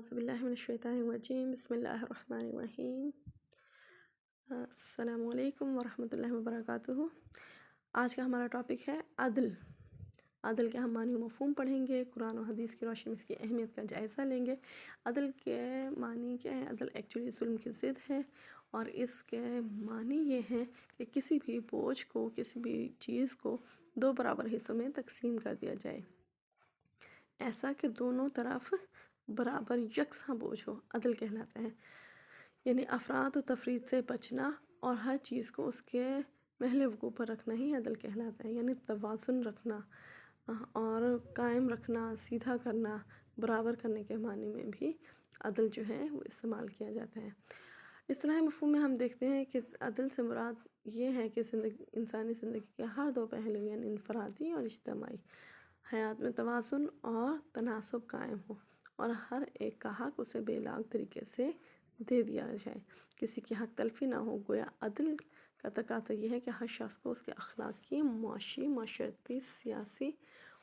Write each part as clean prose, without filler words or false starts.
اعوذ باللہ من الشیطان الرجیم بسم اللہ الرحمن الرحیم۔ السلام علیکم ورحمۃ اللہ وبرکاتہ۔ آج کا ہمارا ٹاپک ہے عدل۔ عدل کے ہم معنی و مفہوم پڑھیں گے، قرآن و حدیث کی روشنی میں اس کی اہمیت کا جائزہ لیں گے۔ عدل کے معنی کیا ہے؟ عدل ایکچولی ظلم کی ضد ہے، اور اس کے معنی یہ ہیں کہ کسی بھی بوجھ کو، کسی بھی چیز کو دو برابر حصوں میں تقسیم کر دیا جائے، ایسا کہ دونوں طرف برابر یکساں بوجھ ہو، عدل کہلاتا ہے۔ یعنی افراط و تفریط سے بچنا اور ہر چیز کو اس کے محل وقوع پر رکھنا ہی عدل کہلاتا ہے۔ یعنی توازن رکھنا اور قائم رکھنا، سیدھا کرنا، برابر کرنے کے معنی میں بھی عدل جو ہے وہ استعمال کیا جاتا ہے۔ اصطلاحی مفہوم میں ہم دیکھتے ہیں کہ عدل سے مراد یہ ہے کہ انسانی زندگی کے ہر دو پہلو یعنی انفرادی اور اجتماعی حیات میں توازن اور تناسب قائم ہو، اور ہر ایک کا حق اسے بے لاگ طریقے سے دے دیا جائے، کسی کی حق تلفی نہ ہو۔ گویا عدل کا تقاضا یہ ہے کہ ہر شخص کو اس کے اخلاقی، معاشی، معاشرتی، سیاسی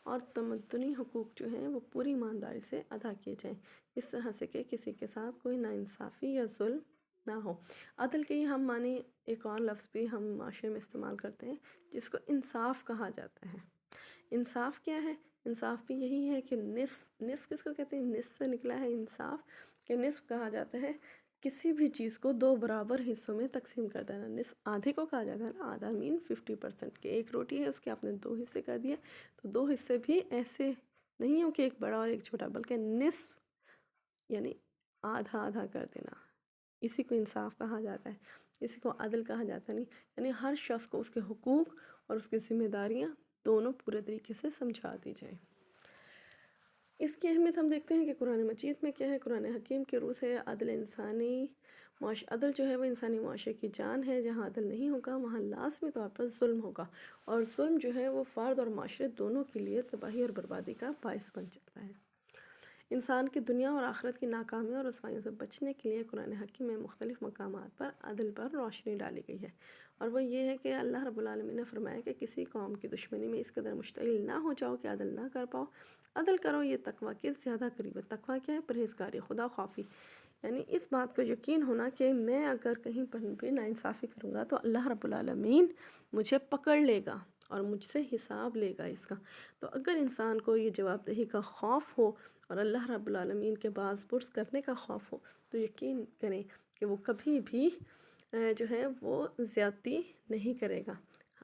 اور تمدنی حقوق جو ہیں وہ پوری ایمانداری سے ادا کیے جائیں، اس طرح سے کہ کسی کے ساتھ کوئی ناانصافی یا ظلم نہ ہو۔ عدل کے ہی ہم معنی ایک اور لفظ بھی ہم معاشرے میں استعمال کرتے ہیں، جس کو انصاف کہا جاتا ہے۔ انصاف کیا ہے؟ انصاف بھی یہی ہے کہ نصف کس کو کہتے ہیں؟ نصف سے نکلا ہے انصاف، کہ نصف کہا جاتا ہے کسی بھی چیز کو دو برابر حصوں میں تقسیم کر دینا۔ نصف آدھے کو کہا جاتا ہے نا، آدھا مین 50%، کہ ایک روٹی ہے اس کے آپ نے دو حصے کر دیے، تو دو حصے بھی ایسے نہیں ہو کہ ایک بڑا اور ایک چھوٹا، بلکہ نصف یعنی آدھا آدھا کر دینا، اسی کو انصاف کہا جاتا ہے، اسی کو عدل کہا جاتا ہے۔ یعنی ہر شخص کو اس کے حقوق اور اس کی ذمہ داریاں دونوں پورے طریقے سے سمجھا دی جائیں۔ اس کی اہمیت ہم دیکھتے ہیں کہ قرآن مجید میں کیا ہے۔ قرآن حکیم کے روح سے عدل جو ہے وہ انسانی معاشرے کی جان ہے۔ جہاں عدل نہیں ہوگا وہاں لازمی طور پر ظلم ہوگا، اور ظلم جو ہے وہ فرد اور معاشرے دونوں کے لیے تباہی اور بربادی کا باعث بن جاتا ہے۔ انسان کی دنیا اور آخرت کی ناکامی اور رسوائیوں سے بچنے کے لیے قرآن حکیم میں مختلف مقامات پر عدل پر روشنی ڈالی گئی ہے، اور وہ یہ ہے کہ اللہ رب العالمین نے فرمایا کہ کسی قوم کی دشمنی میں اس قدر مشتعل نہ ہو جاؤ کہ عدل نہ کر پاؤ، عدل کرو، یہ تقویٰ کے زیادہ قریب ہے۔ تقویٰ کیا ہے؟ پرہیزگاری، خدا خوفی، یعنی اس بات کو یقین ہونا کہ میں اگر کہیں پر بھی ناانصافی کروں گا تو اللہ رب العالمین مجھے پکڑ لے گا اور مجھ سے حساب لے گا اس کا۔ تو اگر انسان کو یہ جواب دہی کا خوف ہو اور اللہ رب العالمین کے باز پرس کرنے کا خوف ہو، تو یقین کریں کہ وہ کبھی بھی جو ہے وہ زیادتی نہیں کرے گا،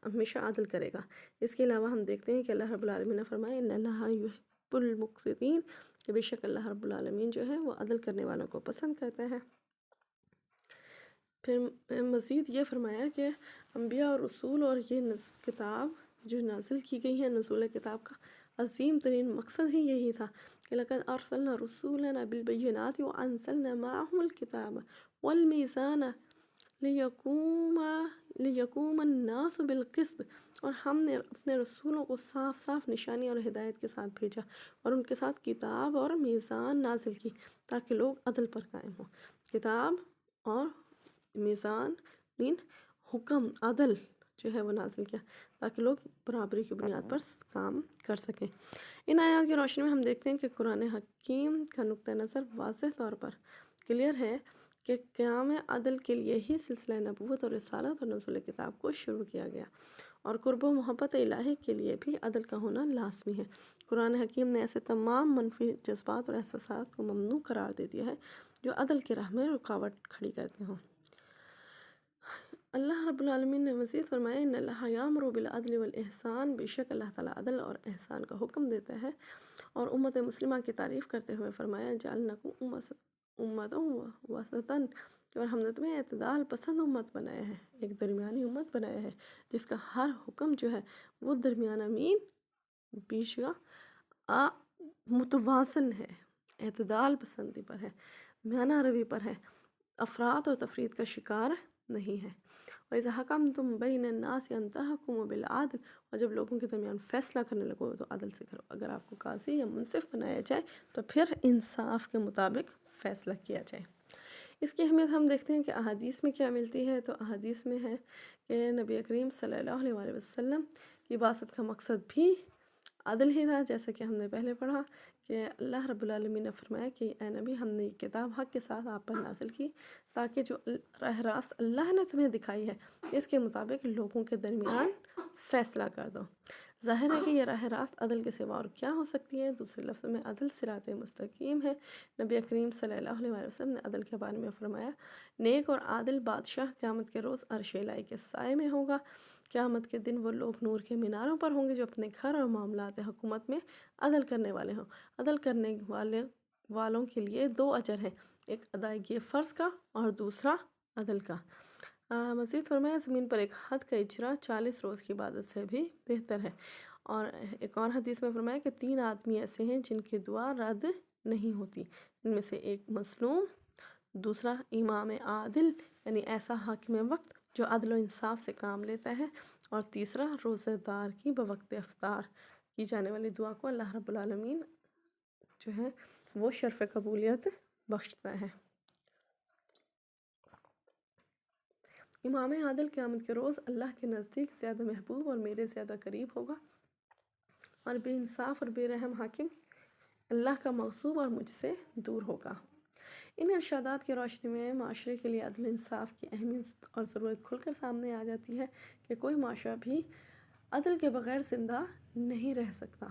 ہمیشہ عدل کرے گا۔ اس کے علاوہ ہم دیکھتے ہیں کہ اللہ رب العالمین نے فرمایا ان اللہ یحب المقسطین، کہ بے شک اللہ رب العالمین جو ہے وہ عدل کرنے والوں کو پسند کرتا ہے۔ پھر مزید یہ فرمایا کہ انبیاء اور رسول اور یہ کتاب جو نازل کی گئی ہے، نزول کتاب کا عظیم ترین مقصد ہی یہی تھا کہ لَقَدْ أَرْسَلْنَا رُسُولَنَا بِالْبَيِّنَاتِ وَأَنزَلْنَا مَعَهُمُ الْكِتَابَ وَالْمِيزَانَ لِيَقُومَ النَّاسُ بِالْقِسْطِ، اور ہم نے اپنے رسولوں کو صاف صاف نشانی اور ہدایت کے ساتھ بھیجا، اور ان کے ساتھ کتاب اور میزان نازل کی تاکہ لوگ عدل پر قائم ہوں۔ کتاب اور میزان مین حکم، عدل جو ہے وہ نازل کیا تاکہ لوگ برابری کی بنیاد پر کام کر سکیں۔ ان آیات کی روشنی میں ہم دیکھتے ہیں کہ قرآن حکیم کا نقطہ نظر واضح طور پر کلیئر ہے کہ قیام عدل کے لیے ہی سلسلہ نبوت اور رسالت اور نزول کتاب کو شروع کیا گیا، اور قرب و محبت الہی کے لیے بھی عدل کا ہونا لازمی ہے۔ قرآن حکیم نے ایسے تمام منفی جذبات اور احساسات کو ممنوع قرار دے دیا ہے جو عدل کی راہ میں رکاوٹ کھڑی کرتے ہوں۔ اللہ رب العالمین نے مزید فرمایا ان اللہ یامر بالعدل والاحسان، بے شک اللہ تعالیٰ عدل اور احسان کا حکم دیتا ہے، اور امت مسلمہ کی تعریف کرتے ہوئے فرمایا جعلناکم امۃ وسطا، اور ہم نے تمہیں اعتدال پسند امت بنایا ہے، ایک درمیانی امت بنایا ہے جس کا ہر حکم جو ہے وہ درمیانہ مین بیچگاہ متوازن ہے، اعتدال پسندی پر ہے، میانہ روی پر ہے، افراط اور تفریط کا شکار نہیں ہے۔ وَإِذَا حَكَمْتُمْ بَيْنَ النَّاسِ أَن تَحْكُمُوا بِالْعَدْلِ، اور جب لوگوں کے درمیان فیصلہ کرنے لگو تو عدل سے کرو۔ اگر آپ کو قاضی یا منصف بنایا جائے تو پھر انصاف کے مطابق فیصلہ کیا جائے۔ اس کی اہمیت ہم دیکھتے ہیں کہ احادیث میں کیا ملتی ہے۔ تو احادیث میں ہے کہ نبی کریم صلی اللہ علیہ وسلم کی بعثت کا مقصد بھی عدل ہی تھا، جیسا کہ ہم نے پہلے پڑھا کہ اللہ رب العالمین نے فرمایا کہ اے نبی ہم نے یہ کتاب حق کے ساتھ آپ پر نازل کی تاکہ جو راہ راست اللہ نے تمہیں دکھائی ہے اس کے مطابق لوگوں کے درمیان فیصلہ کر دو۔ ظاہر ہے کہ یہ راہ راست عدل کے سوا اور کیا ہو سکتی ہے؟ دوسرے لفظ میں عدل صراط مستقیم ہے۔ نبی کریم صلی اللہ علیہ وسلم نے عدل کے بارے میں فرمایا نیک اور عادل بادشاہ قیامت کے روز عرش الہی کے سائے میں ہوگا۔ قیامت کے دن وہ لوگ نور کے میناروں پر ہوں گے جو اپنے گھر اور معاملات حکومت میں عدل کرنے والے ہوں۔ عدل کرنے والوں کے لیے 2 اجر ہیں، ایک ادائیگی فرض کا اور دوسرا عدل کا۔ مزید فرمایا زمین پر ایک حد کا اجرا 40 روز کی عبادت سے بھی بہتر ہے۔ اور ایک اور حدیث میں فرمایا کہ 3 آدمی ایسے ہیں جن کی دعا رد نہیں ہوتی، ان میں سے ایک مظلوم، دوسرا امام عادل یعنی ایسا حاکم وقت جو عدل و انصاف سے کام لیتا ہے، اور تیسرا روزہ دار کی بوقت افطار کی جانے والی دعا کو اللہ رب العالمین جو ہے وہ شرف قبولیت بخشتا ہے۔ امام عادل قیامت کے روز اللہ کے نزدیک زیادہ محبوب اور میرے زیادہ قریب ہوگا، اور بے انصاف اور بے رحم حاکم اللہ کا مغضوب اور مجھ سے دور ہوگا۔ ان ارشادات کی روشنی میں معاشرے کے لیے عدل انصاف کی اہمیت اور ضرورت کھل کر سامنے آ جاتی ہے کہ کوئی معاشرہ بھی عدل کے بغیر زندہ نہیں رہ سکتا،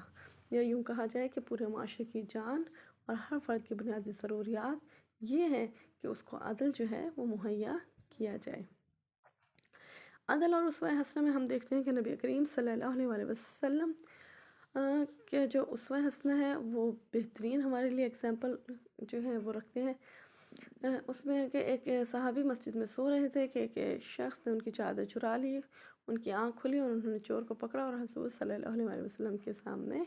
یا یوں کہا جائے کہ پورے معاشرے کی جان اور ہر فرد کی بنیادی ضروریات یہ ہے کہ اس کو عدل جو ہے وہ مہیا کیا جائے۔ عدل اور اسوہ حسنہ میں ہم دیکھتے ہیں کہ نبی کریم صلی اللہ علیہ وسلم کہ جو اسوہ حسنہ ہے وہ بہترین ہمارے لیے اگزامپل جو ہے وہ رکھتے ہیں۔ اس میں ہے کہ ایک صحابی مسجد میں سو رہے تھے کہ ایک شخص نے ان کی چادر چرا لی، ان کی آنکھ کھلی اور انہوں نے چور کو پکڑا اور حضور صلی اللہ علیہ وسلم کے سامنے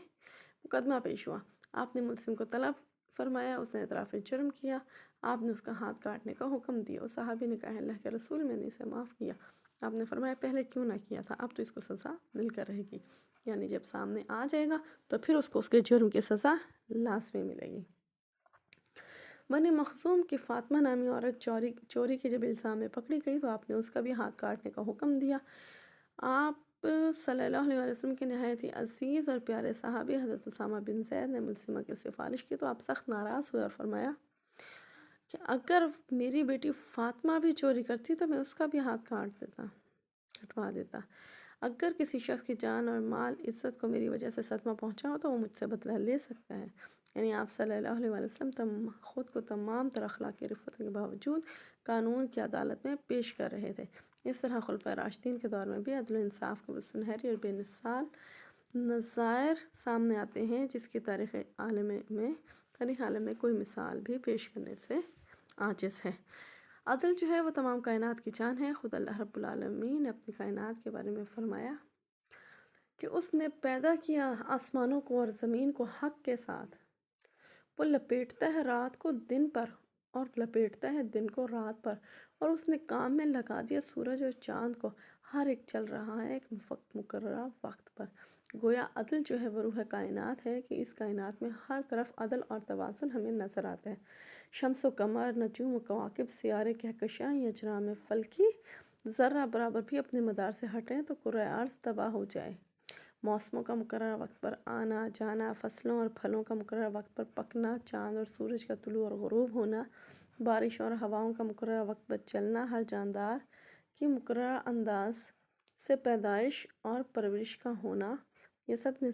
مقدمہ پیش ہوا۔ آپ نے ملزم کو طلب فرمایا، اس نے اعتراف جرم کیا، آپ نے اس کا ہاتھ کاٹنے کا حکم دیا۔ اس صحابی نے کہا اللہ کے رسول میں نے اسے معاف کیا۔ آپ نے فرمایا پہلے کیوں نہ کیا تھا، اب تو اس کو سزا مل کر رہے گی، یعنی جب سامنے آ جائے گا تو پھر اس کو اس کے جرم کی سزا لازمی ملے گی۔ بنی مخزوم کی فاطمہ نامی عورت چوری کے جب الزام میں پکڑی گئی تو آپ نے اس کا بھی ہاتھ کاٹنے کا حکم دیا۔ آپ صلی اللہ علیہ وسلم کے نہایت ہی عزیز اور پیارے صحابی حضرت اسامہ بن زید نے ملزمہ کی سفارش کی تو آپ سخت ناراض ہوئے اور فرمایا کہ اگر میری بیٹی فاطمہ بھی چوری کرتی تو میں اس کا بھی ہاتھ کٹوا دیتا۔ اگر کسی شخص کی جان اور مال عزت کو میری وجہ سے صدمہ پہنچا ہو تو وہ مجھ سے بدلہ لے سکتا ہے۔ یعنی آپ صلی اللہ علیہ وسلم خود کو تمام تر اخلاقی رفت کے باوجود قانون کی عدالت میں پیش کر رہے تھے۔ اس طرح خلفائے راشدین کے دور میں بھی عدل و انصاف کے وہ سنہری اور بے مثال نظائر سامنے آتے ہیں جس کی تاریخ عالم میں کوئی مثال بھی پیش کرنے سے عاجز ہے۔ عدل جو ہے وہ تمام کائنات کی جان ہے۔ خود اللہ رب العالمین نے اپنی کائنات کے بارے میں فرمایا کہ اس نے پیدا کیا آسمانوں کو اور زمین کو حق کے ساتھ، وہ لپیٹتا ہے رات کو دن پر اور لپیٹتا ہے دن کو رات پر، اور اس نے کام میں لگا دیا سورج اور چاند کو، ہر ایک چل رہا ہے ایک مقررہ وقت پر۔ گویا عدل جو ہے وہ روح کائنات ہے کہ اس کائنات میں ہر طرف عدل اور توازن ہمیں نظر آتا ہے۔ شمس و قمر، نجوم و کواکب، سیارے، کہکشاں، اجرام فلکی ذرہ برابر بھی اپنے مدار سے ہٹیں تو کرۂ ارض تباہ ہو جائے۔ موسموں کا مقررہ وقت پر آنا جانا، فصلوں اور پھلوں کا مقررہ وقت پر پکنا، چاند اور سورج کا طلوع اور غروب ہونا، بارش اور ہواؤں کا مقررہ وقت پر چلنا، ہر جاندار کی مقررہ انداز سے پیدائش اور پرورش کا ہونا، یہ سب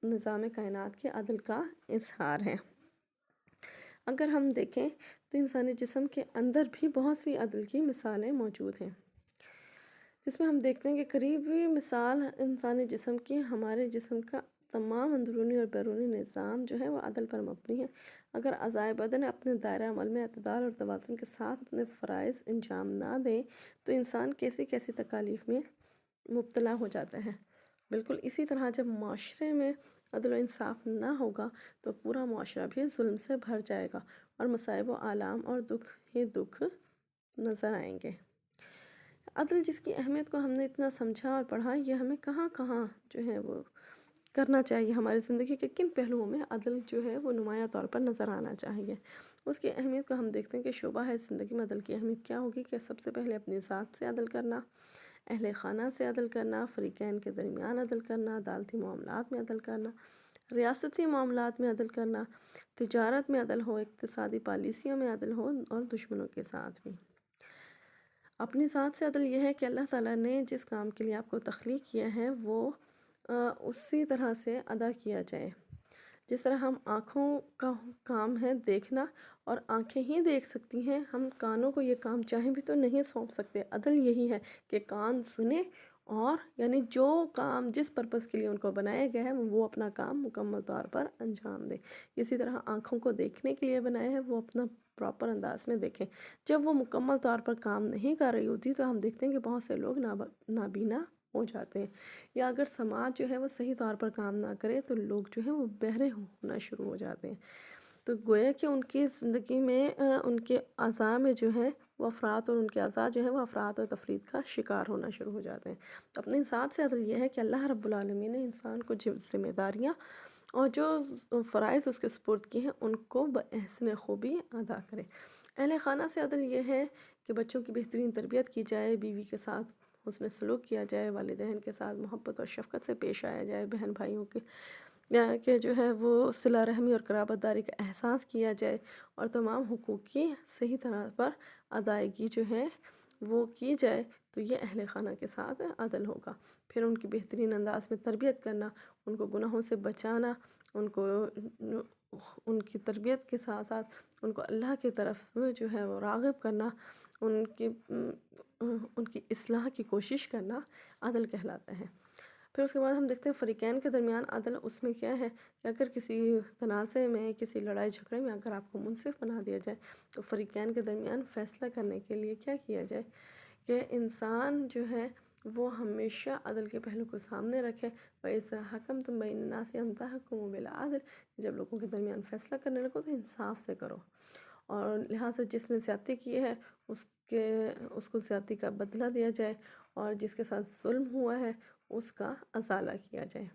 نظام کائنات کے عدل کا اظہار ہے۔ اگر ہم دیکھیں تو انسانی جسم کے اندر بھی بہت سی عدل کی مثالیں موجود ہیں، جس میں ہم دیکھتے ہیں کہ قریبی مثال انسانی جسم کی ہمارے جسم کا تمام اندرونی اور بیرونی نظام جو ہے وہ عدل پر مبنی ہے۔ اگر اعضائے بدن اپنے دائرہ عمل میں اعتدال اور توازن کے ساتھ اپنے فرائض انجام نہ دیں تو انسان کیسی کیسی تکالیف میں مبتلا ہو جاتا ہے۔ بالکل اسی طرح جب معاشرے میں عدل و انصاف نہ ہوگا تو پورا معاشرہ بھی ظلم سے بھر جائے گا اور مصائب و آلام اور دکھ ہی دکھ نظر آئیں گے۔ عدل جس کی اہمیت کو ہم نے اتنا سمجھا اور پڑھا، یہ ہمیں کہاں کہاں جو ہے وہ کرنا چاہیے، ہماری زندگی کے کن پہلوؤں میں عدل جو ہے وہ نمایاں طور پر نظر آنا چاہیے۔ اس کی اہمیت کو ہم دیکھتے ہیں کہ شعبہ ہے زندگی میں عدل کی اہمیت کیا ہوگی کہ سب سے پہلے اپنی ذات سے عدل کرنا، اہل خانہ سے عدل کرنا، فریقین کے درمیان عدل کرنا، عدالتی معاملات میں عدل کرنا، ریاستی معاملات میں عدل کرنا، تجارت میں عدل ہو، اقتصادی پالیسیوں میں عدل ہو اور دشمنوں کے ساتھ بھی۔ اپنی ذات سے عدل یہ ہے کہ اللہ تعالیٰ نے جس کام کے لیے آپ کو تخلیق کیا ہے وہ اسی طرح سے ادا کیا جائے۔ جس طرح ہم آنکھوں کا کام ہے دیکھنا اور آنکھیں ہی دیکھ سکتی ہیں، ہم کانوں کو یہ کام چاہیں بھی تو نہیں سونپ سکتے۔ عدل یہی ہے کہ کان سنیں اور یعنی جو کام جس پرپس کے لیے ان کو بنایا گیا ہے وہ اپنا کام مکمل طور پر انجام دیں۔ اسی طرح آنکھوں کو دیکھنے کے لیے بنایا ہے، وہ اپنا پراپر انداز میں دیکھیں۔ جب وہ مکمل طور پر کام نہیں کر رہی ہوتی تو ہم دیکھتے ہیں کہ بہت سے لوگ نابینا ہو جاتے ہیں، یا اگر سماج جو ہے وہ صحیح طور پر کام نہ کرے تو لوگ جو ہیں وہ بہرے ہونا شروع ہو جاتے ہیں۔ تو گویا کہ ان کی زندگی میں ان کے اعضاء میں جو ہے وہ افراد اور ان کے اعضاء جو ہیں وہ افراد اور تفرید کا شکار ہونا شروع ہو جاتے ہیں۔ تو اپنے ذات سے عدل یہ ہے کہ اللہ رب العالمین نے انسان کو ذمہ داریاں اور جو فرائض اس کے سپرد کی ہیں ان کو بحسن خوبی ادا کرے۔ اہل خانہ سے عدل یہ ہے کہ بچوں کی بہترین تربیت کی جائے، بیوی کے ساتھ حسن سلوک کیا جائے، والدین کے ساتھ محبت اور شفقت سے پیش آیا جائے، بہن بھائیوں کے جو ہے وہ صلہ رحمی اور قرابت داری کا احساس کیا جائے اور تمام حقوق کی صحیح طرح پر ادائیگی جو ہے وہ کی جائے، تو یہ اہل خانہ کے ساتھ عدل ہوگا۔ پھر ان کی بہترین انداز میں تربیت کرنا، ان کو گناہوں سے بچانا، ان کی تربیت کے ساتھ ساتھ ان کو اللہ کی طرف جو ہے وہ راغب کرنا، ان کی اصلاح کی کوشش کرنا عدل کہلاتا ہے۔ پھر اس کے بعد ہم دیکھتے ہیں فریقین کے درمیان عدل، اس میں کیا ہے کہ اگر کسی تنازع میں، کسی لڑائی جھگڑے میں اگر آپ کو منصف بنا دیا جائے تو فریقین کے درمیان فیصلہ کرنے کے لیے کیا کیا جائے کہ انسان جو ہے وہ ہمیشہ عدل کے پہلو کو سامنے رکھے۔ وَإِذَا حَكَمْتُمْ بَيْنَ النَّاسِ أَن تَحْكُمُوا بِالْعَدْلِ، جب لوگوں کے درمیان فیصلہ کرنے لگو تو انصاف سے کرو، اور لہٰذا جس نے زیادتی کی ہے اس کو زیادتی کا بدلہ دیا جائے، اور جس کے ساتھ ظلم ہوا ہے اس کا ازالہ کیا جائے۔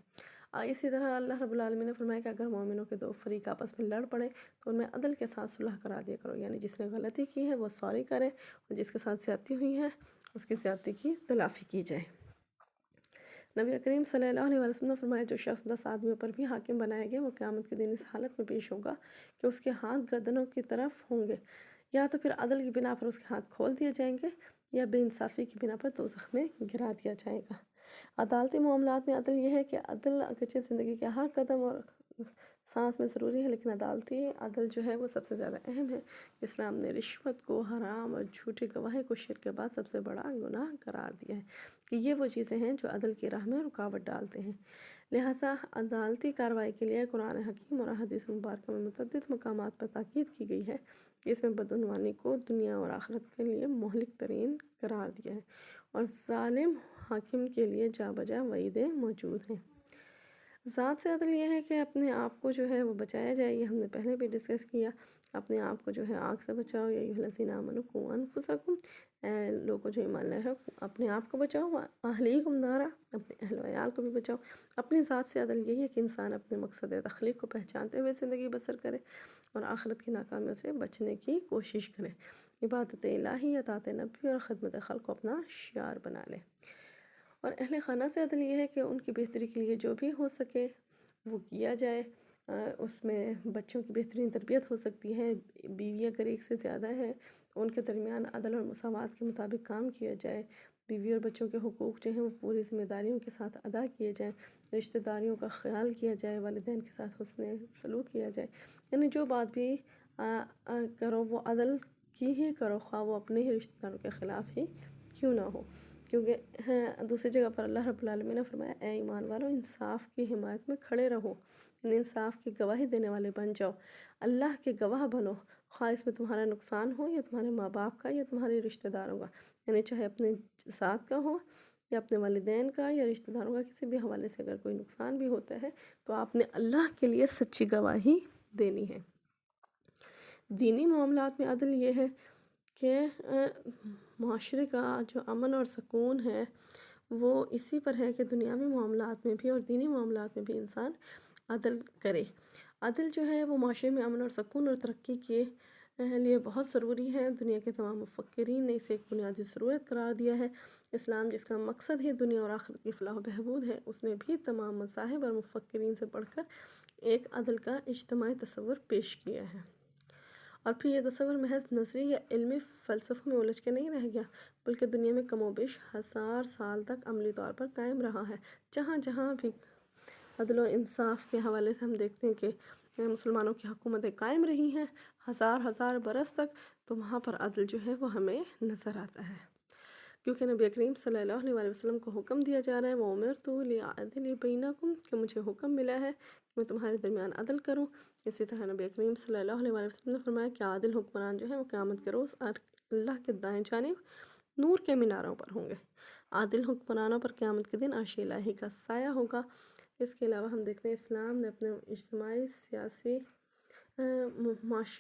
اسی طرح اللہ رب العالمین نے فرمایا کہ اگر مومنوں کے دو فریق آپس میں لڑ پڑیں تو ان میں عدل کے ساتھ صلح کرا دیا کرو، یعنی جس نے غلطی کی ہے وہ سوری کرے اور جس کے ساتھ زیادتی ہوئی ہے اس کی زیادتی کی تلافی کی جائے۔ نبی کریم صلی اللہ علیہ وسلم نے فرمایا جو شخص 10 آدمیوں پر بھی حاکم بنایا گیا وہ قیامت کے دن اس حالت میں پیش ہوگا کہ اس کے ہاتھ گردنوں کی طرف ہوں گے، یا تو پھر عدل کی بنا پر اس کے ہاتھ کھول دیے جائیں گے یا بے انصافی کی بنا پر دوزخ میں گرا دیا جائے گا۔ عدالتی معاملات میں عدل یہ ہے کہ عدل اگرچہ زندگی کے ہر قدم اور سانس میں ضروری ہے، لیکن عدالتی عدل جو ہے وہ سب سے زیادہ اہم ہے۔ اسلام نے رشوت کو حرام اور جھوٹی گواہی کو شرک کے بعد سب سے بڑا گناہ قرار دیا ہے کہ یہ وہ چیزیں ہیں جو عدل کی راہ میں رکاوٹ ڈالتے ہیں۔ لہٰذا عدالتی کارروائی کے لیے قرآن حکیم اور احادیث مبارکہ میں متعدد مقامات پر تاکید کی گئی ہے کہ اس میں بدعنوانی کو دنیا اور آخرت کے لیے مہلک ترین قرار دیا ہے اور ظالم حاکم کے لیے جا بجا وعیدیں موجود ہیں۔ ذات سے عدل یہ ہے کہ اپنے آپ کو جو ہے وہ بچایا جائے، یہ ہم نے پہلے بھی ڈسکس کیا۔ اپنے آپ کو جو ہے آگ سے بچاؤ، یا ایھا الذین آمنوا قوا انفسکم، اے لوگوں جو ایمان لائے ہو اپنے آپ کو بچاؤ، اہلیکم نارا، اپنے اہل و عیال کو بھی بچاؤ۔ اپنی ذات سے عدل یہی ہے کہ انسان اپنے مقصد تخلیق کو پہچانتے ہوئے زندگی بسر کرے اور آخرت کی ناکامیوں سے بچنے کی کوشش کرے، عبادت الہی، اطاعت نبی اور خدمت خلق کو اپنا شعار بنا لے۔ اور اہل خانہ سے عدل یہ ہے کہ ان کی بہتری کے لیے جو بھی ہو سکے وہ کیا جائے۔ اس میں بچوں کی بہترین تربیت ہو سکتی ہے، بیوی اگر ایک سے زیادہ ہے ان کے درمیان عدل اور مساوات کے مطابق کام کیا جائے، بیوی اور بچوں کے حقوق جو ہیں وہ پوری ذمہ داریوں کے ساتھ ادا کیے جائیں، رشتہ داریوں کا خیال کیا جائے، والدین کے ساتھ حسن سلوک کیا جائے، یعنی جو بات بھی کرو وہ عدل کی ہی کرو، خواہ وہ اپنے ہی رشتہ داروں کے خلاف ہی کیوں نہ ہو۔ کیونکہ دوسری جگہ پر اللہ رب العالمین نے فرمایا اے ایمان والو انصاف کی حمایت میں کھڑے رہو، یعنی انصاف کی گواہی دینے والے بن جاؤ، اللہ کے گواہ بنو، خواہ اس میں تمہارا نقصان ہو یا تمہارے ماں باپ کا یا تمہارے رشتہ داروں کا، یعنی چاہے اپنے ذات کا ہو یا اپنے والدین کا یا رشتہ داروں کا، کسی بھی حوالے سے اگر کوئی نقصان بھی ہوتا ہے تو آپ نے اللہ کے لیے سچی گواہی دینی ہے۔ دینی معاملات میں عدل یہ ہے کہ معاشرے کا جو امن اور سکون ہے وہ اسی پر ہے کہ دنیاوی معاملات میں بھی اور دینی معاملات میں بھی انسان عدل کرے۔ عدل جو ہے وہ معاشرے میں امن اور سکون اور ترقی کے لیے بہت ضروری ہے۔ دنیا کے تمام مفکرین نے اسے ایک بنیادی ضرورت قرار دیا ہے۔ اسلام جس کا مقصد ہی دنیا اور آخرت کی فلاح و بہبود ہے، اس نے بھی تمام مذاہب اور مفکرین سے بڑھ کر ایک عدل کا اجتماعی تصور پیش کیا ہے، اور پھر یہ تصور محض نظری یا علمی فلسفوں میں الجھ کے نہیں رہ گیا، بلکہ دنیا میں کم و بیش 1000 سال تک عملی طور پر قائم رہا ہے۔ جہاں جہاں بھی عدل و انصاف کے حوالے سے ہم دیکھتے ہیں کہ مسلمانوں کی حکومتیں قائم رہی ہیں ہزار برس تک، تو وہاں پر عدل جو ہے وہ ہمیں نظر آتا ہے، کیونکہ نبی کریم صلی اللہ علیہ وآلہ وسلم کو حکم دیا جا رہا ہے وَأُمِرْتُ لِأَعْدِلَ بَيْنَكُمْ، کہ مجھے حکم ملا ہے کہ میں تمہارے درمیان عدل کروں۔ اسی طرح نبی کریم صلی اللہ علیہ وآلہ وسلم نے فرمایا کہ عادل حکمران جو ہے وہ قیامت کے روز اللہ کے دائیں جانب نور کے میناروں پر ہوں گے۔ عادل حکمرانوں پر قیامت کے دن عرش الہی کا سایہ ہوگا۔ اس کے علاوہ ہم دیکھتے ہیں اسلام نے اپنے اجتماعی، سیاسی،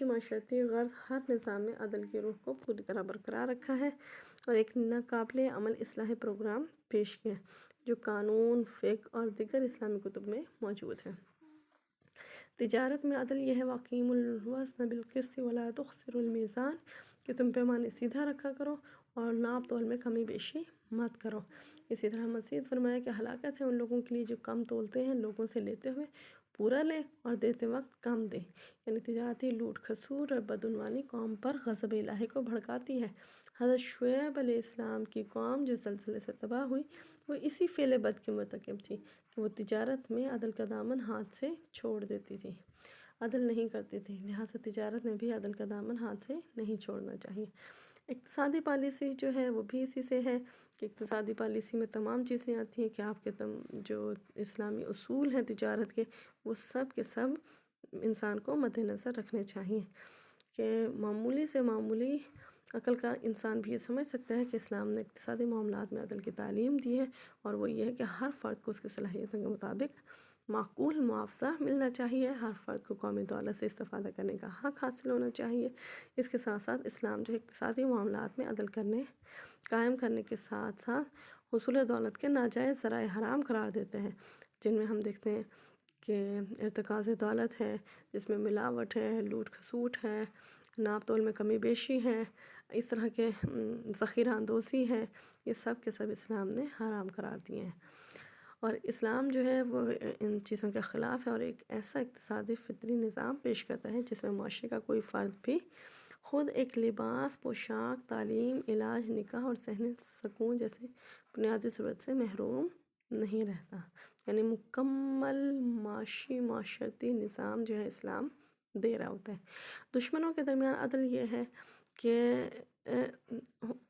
معاشرتی غرض ہر نظام میں عدل کی روح کو پوری طرح برقرار رکھا ہے، اور ایک ناقابل عمل اصلاحی پروگرام پیش کیا ہے جو قانون، فقہ اور دیگر اسلامی کتب میں موجود ہے۔ تجارت میں عدل یہ ہے وَأَقِیمُوا الْوَزْنَ بِالْقِسْطِ وَلَا تُخْسِرُوا الْمِیزَانَ، کہ تم پیمانے سیدھا رکھا کرو اور ناپ تول میں کمی بیشی مت کرو۔ اسی طرح مزید فرمایا کہ ہلاکت ہے ان لوگوں کے لیے جو کم تولتے ہیں، لوگوں سے لیتے ہوئے پورا لیں اور دیتے وقت کم دیں۔ یعنی تجارتی لوٹ کھسور اور بدعنوانی قوم پر غضب الہی کو بھڑکاتی ہے۔ حضرت شعیب علیہ السلام کی قوم جو زلزلے سے تباہ ہوئی، وہ اسی فعل بد کے مرتکب تھی کہ وہ تجارت میں عدل کا دامن ہاتھ سے چھوڑ دیتی تھی، عدل نہیں کرتی تھی، لہٰذا تجارت میں بھی عدل کا دامن ہاتھ سے نہیں چھوڑنا چاہیے۔ اقتصادی پالیسی جو ہے وہ بھی اسی سے ہے کہ اقتصادی پالیسی میں تمام چیزیں آتی ہیں کہ آپ کے جو اسلامی اصول ہیں تجارت کے، وہ سب کے سب انسان کو مد نظر رکھنے چاہیے، کہ معمولی سے معمولی عقل کا انسان بھی یہ سمجھ سکتا ہے کہ اسلام نے اقتصادی معاملات میں عدل کی تعلیم دی ہے، اور وہ یہ ہے کہ ہر فرد کو اس کی صلاحیتوں کے مطابق معقول معاوضہ ملنا چاہیے، ہر فرد کو قومی دولت سے استفادہ کرنے کا حق حاصل ہونا چاہیے۔ اس کے ساتھ ساتھ اسلام جو اقتصادی معاملات میں عدل قائم کرنے کے ساتھ ساتھ حصول دولت کے ناجائز ذرائع حرام قرار دیتے ہیں، جن میں ہم دیکھتے ہیں کہ ارتکاز دولت ہے، جس میں ملاوٹ ہے، لوٹ کھسوٹ ہے، ناپ تول میں کمی بیشی ہے، اس طرح کے ذخیرہ اندوزی ہے، یہ سب کے سب اسلام نے حرام قرار دیے ہیں، اور اسلام جو ہے وہ ان چیزوں کے خلاف ہے، اور ایک ایسا اقتصادی فطری نظام پیش کرتا ہے جس میں معاشرے کا کوئی فرد بھی خود ایک لباس، پوشاک، تعلیم، علاج، نکاح اور ذہنی سکون جیسے بنیادی ضرورت سے محروم نہیں رہتا۔ یعنی مکمل معاشرتی نظام جو ہے اسلام دے رہا ہوتا ہے۔ دشمنوں کے درمیان عدل یہ ہے کہ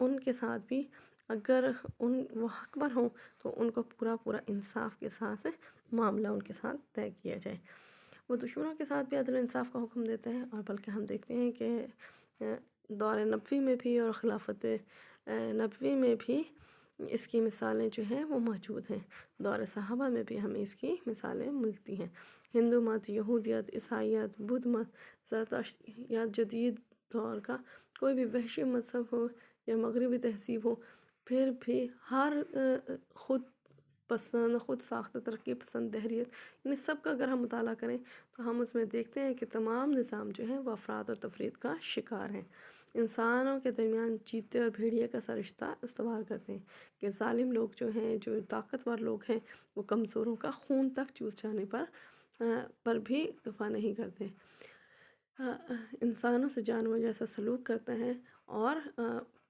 ان کے ساتھ بھی اگر وہ حقبر ہوں تو ان کو پورا انصاف کے ساتھ معاملہ ان کے ساتھ طے کیا جائے۔ وہ دشمنوں کے ساتھ بھی عدل و انصاف کا حکم دیتے ہیں، اور بلکہ ہم دیکھتے ہیں کہ دور نبوی میں بھی اور خلافت نبوی میں بھی اس کی مثالیں جو ہیں وہ موجود ہیں، دور صحابہ میں بھی ہمیں اس کی مثالیں ملتی ہیں۔ ہندو مت، یہودیت، عیسائیت، بدھ مت، زرتشت یا جدید دور کا کوئی بھی وحشی مذہب ہو یا مغربی تہذیب ہو، پھر بھی ہر خود ساختہ ترقی پسند دہریت، یعنی سب کا اگر ہم مطالعہ کریں تو ہم اس میں دیکھتے ہیں کہ تمام نظام جو ہیں وہ افراد اور تفرید کا شکار ہیں، انسانوں کے درمیان چیتے اور بھیڑیے کا سا رشتہ استوار کرتے ہیں، کہ ظالم لوگ جو ہیں، جو طاقتور لوگ ہیں، وہ کمزوروں کا خون تک چوس جانے پر بھی اکتفا نہیں کرتے، انسانوں سے جانور جیسا سلوک کرتے ہیں، اور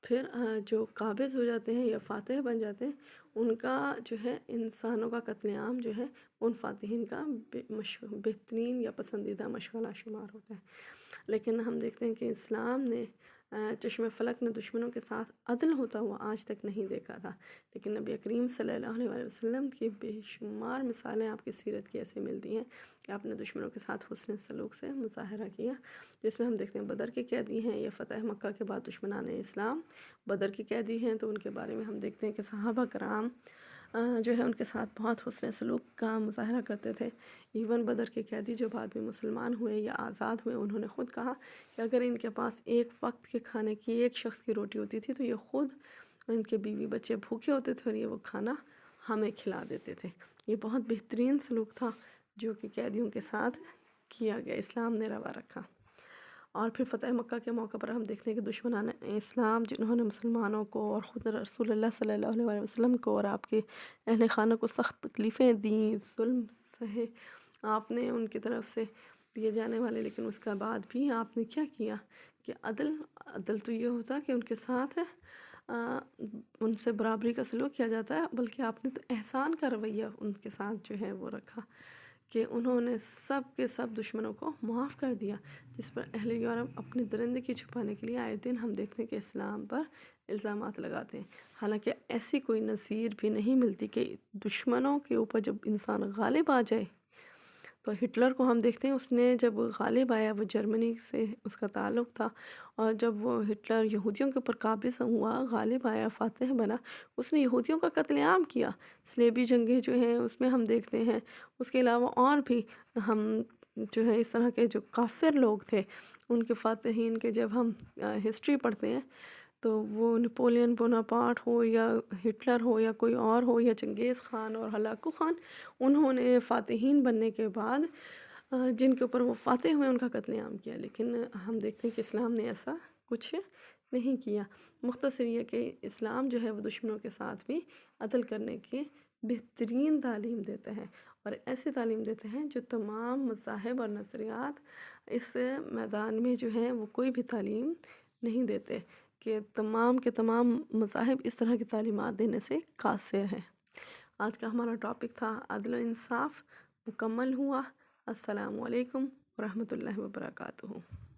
پھر جو قابض ہو جاتے ہیں یا فاتح بن جاتے ہیں، ان کا جو ہے انسانوں کا قتل عام جو ہے ان فاتحین کا بہترین یا پسندیدہ مشغلہ شمار ہوتا ہے۔ لیکن ہم دیکھتے ہیں کہ اسلام نے چشم فلک نے دشمنوں کے ساتھ عدل ہوتا ہوا آج تک نہیں دیکھا تھا، لیکن نبی کریم صلی اللہ علیہ وآلہ وسلم کی بے شمار مثالیں آپ کی سیرت کی ایسے ملتی ہیں کہ آپ نے دشمنوں کے ساتھ حسن سلوک سے مظاہرہ کیا، جس میں ہم دیکھتے ہیں بدر کے قیدی ہیں، یا فتح مکہ کے بعد دشمنان اسلام بدر کے قیدی ہیں، تو ان کے بارے میں ہم دیکھتے ہیں کہ صحابہ کرام جو ہے ان کے ساتھ بہت حسن سلوک کا مظاہرہ کرتے تھے۔ ایون بدر کے قیدی جو بعد میں مسلمان ہوئے یا آزاد ہوئے، انہوں نے خود کہا کہ اگر ان کے پاس ایک وقت کے کھانے کی ایک شخص کی روٹی ہوتی تھی تو یہ خود اور ان کے بیوی بچے بھوکے ہوتے تھے، اور یہ وہ کھانا ہمیں کھلا دیتے تھے۔ یہ بہت بہترین سلوک تھا جو کہ قیدیوں کے ساتھ کیا گیا، اسلام نے روا رکھا۔ اور پھر فتح مکہ کے موقع پر ہم دیکھتے ہیں کہ دشمنان اسلام جنہوں نے مسلمانوں کو اور خود رسول اللہ صلی اللہ علیہ وسلم کو اور آپ کے اہل خانہ کو سخت تکلیفیں دیں، ظلم سہے، آپ نے ان کی طرف سے دیے جانے والے، لیکن اس کے بعد بھی آپ نے کیا کیا کہ عدل تو یہ ہوتا کہ ان کے ساتھ ان سے برابری کا سلوک کیا جاتا ہے، بلکہ آپ نے تو احسان کا رویہ ان کے ساتھ جو ہے وہ رکھا کہ انہوں نے سب کے سب دشمنوں کو معاف کر دیا، جس پر اہل یورپ اپنی درندگی چھپانے کے لیے آئے دن ہم دیکھتے ہیں کہ اسلام پر الزامات لگاتے ہیں، حالانکہ ایسی کوئی نظیر بھی نہیں ملتی کہ دشمنوں کے اوپر جب انسان غالب آ جائے۔ تو ہٹلر کو ہم دیکھتے ہیں، اس نے جب غالب آیا، وہ جرمنی سے اس کا تعلق تھا، اور جب وہ ہٹلر یہودیوں کے اوپر قابض ہوا، غالب آیا، فاتح بنا، اس نے یہودیوں کا قتل عام کیا۔ صلیبی جنگیں جو ہیں اس میں ہم دیکھتے ہیں، اس کے علاوہ اور بھی ہم جو ہے اس طرح کے جو کافر لوگ تھے ان کے فاتحین کے جب ہم ہسٹری پڑھتے ہیں تو وہ نپولین بوناپارٹ ہو یا ہٹلر ہو یا کوئی اور ہو یا چنگیز خان اور ہلاکو خان، انہوں نے فاتحین بننے کے بعد جن کے اوپر وہ فاتح ہوئے ان کا قتل عام کیا، لیکن ہم دیکھتے ہیں کہ اسلام نے ایسا کچھ نہیں کیا۔ مختصر یہ کہ اسلام جو ہے وہ دشمنوں کے ساتھ بھی عدل کرنے کی بہترین تعلیم دیتا ہے، اور ایسی تعلیم دیتے ہیں جو تمام مذاہب اور نظریات اس میدان میں جو ہیں وہ کوئی بھی تعلیم نہیں دیتے، کہ تمام کے تمام مذاہب اس طرح کی تعلیمات دینے سے قاصر ہیں۔ آج کا ہمارا ٹاپک تھا عدل و انصاف، مکمل ہوا۔ السلام علیکم ورحمۃ اللہ وبرکاتہ۔